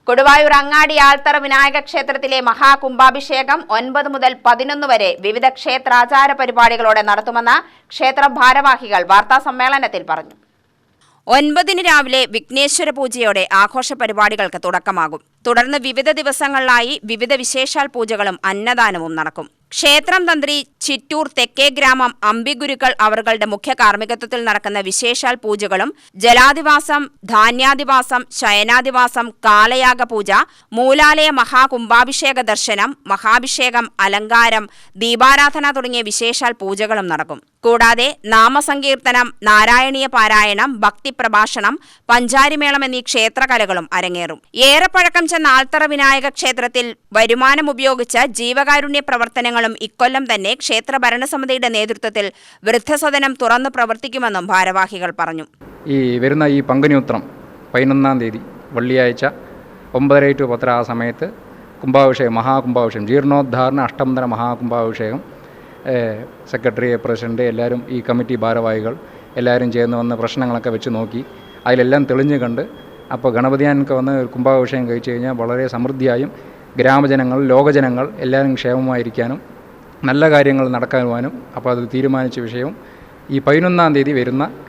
കൊടുവായൂർ അങ്ങാടി ആൽത്തറ വിനായക ക്ഷേത്രത്തിലെ മഹാകുംഭാഭിഷേകം 9 മുതൽ 11 വരെ വിവിധ ക്ഷേത്രാചാര പരിപാടികളോടെ നടത്തുമെന്ന് ക്ഷേത്ര ഭാരവാഹികൾ വാർത്താസമ്മേളനത്തിൽ പറഞ്ഞു. 9 രാവിലെ വിഘ്നേശ്വര പൂജയോടെ ആഘോഷ പരിപാടികൾക്ക് തുടക്കമാകും. തുടർന്ന് വിവിധ ദിവസങ്ങളിലായി വിവിധ വിശേഷാൽ പൂജകളും അന്നദാനവും നടക്കും. ക്ഷേത്രം തന്ത്രി ചിറ്റൂർ തെക്കേ ഗ്രാമം അമ്പിഗുരുക്കൾ അവരുടെ മുഖ്യ കാർമ്മികത്വത്തിൽ നടക്കുന്ന വിശേഷാൽ പൂജകളും ജലാധിവാസം, ധാന്യാധിവാസം, ശയനാധിവാസം, കാലയാഗ പൂജ, മൂലാലയ മഹാകുംഭാഭിഷേക ദർശനം, മഹാഭിഷേകം, അലങ്കാരം, ദീപാരാധന തുടങ്ങിയ വിശേഷാൽ പൂജകളും നടക്കും. കൂടാതെ നാമസങ്കീർത്തനം, നാരായണീയ പാരായണം, ഭക്തിപ്രഭാഷണം, പഞ്ചാരിമേളം എന്നീ ക്ഷേത്രകലകളും അരങ്ങേറും. ഏറെ പഴക്കം ചെന്ന ആൽത്തറ വിനായക ക്ഷേത്രത്തിൽ വരുമാനമുപയോഗിച്ച് ജീവകാരുണ്യ പ്രവർത്തനങ്ങളും ഇക്കൊല്ലം തന്നെ ക്ഷേത്ര ഭരണസമിതിയുടെ നേതൃത്വത്തിൽ വൃദ്ധസദനം തുറന്നു പ്രവർത്തിക്കുമെന്നും ഭാരവാഹികൾ പറഞ്ഞു. വരുന്ന ഈ പங்குനിയുത്രം 11-ാം തീയതി വെള്ളിയാഴ്ച 9:30 to 10 ആ സമയത്ത് കുംഭാഭിഷേകം, മഹാകുംഭാഭിഷേകം, ജീർണോദ്ധാരണ അഷ്ടമന്തര മഹാകുംഭാഭിഷേകം സെക്രട്ടറി, പ്രസിഡന്റ് എല്ലാവരും, ഈ കമ്മിറ്റി ഭാരവാഹികൾ എല്ലാവരും ചേർന്ന് വന്ന് പ്രശ്നങ്ങളൊക്കെ വെച്ച് നോക്കി അതിലെല്ലാം തെളിഞ്ഞു കണ്ട് അപ്പോൾ ഗണപതിയാനൊക്കെ വന്ന് കുംഭാഭിഷേകം കഴിച്ചു കഴിഞ്ഞാൽ വളരെ സമൃദ്ധിയായും ഗ്രാമജനങ്ങൾ, ലോകജനങ്ങൾ എല്ലാവരും ക്ഷേമമായിരിക്കാനും നല്ല കാര്യങ്ങൾ നടക്കാനുവാനും അപ്പോൾ അത് തീരുമാനിച്ച വിഷയവും ഈ 11-ാം തീയതി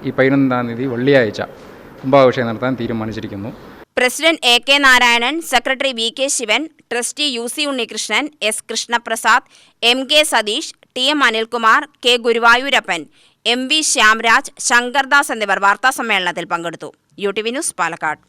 ഈ 11-ാം തീയതി വെള്ളിയാഴ്ച കുംഭാഭിഷേകം നടത്താൻ തീരുമാനിച്ചിരിക്കുന്നു. President AK Narayanan, secretary VK Sivan, trustee UC Unnikrishnan, S Krishnaprasad, MK Satheesh, TM Anilkumar, K Guruvayurappan, MV Shyamraj, Shankardas എന്നിവർ വാർത്താസമ്മേളനത്തിൽ പങ്കെടുത്തു. UTV news, Palakkad.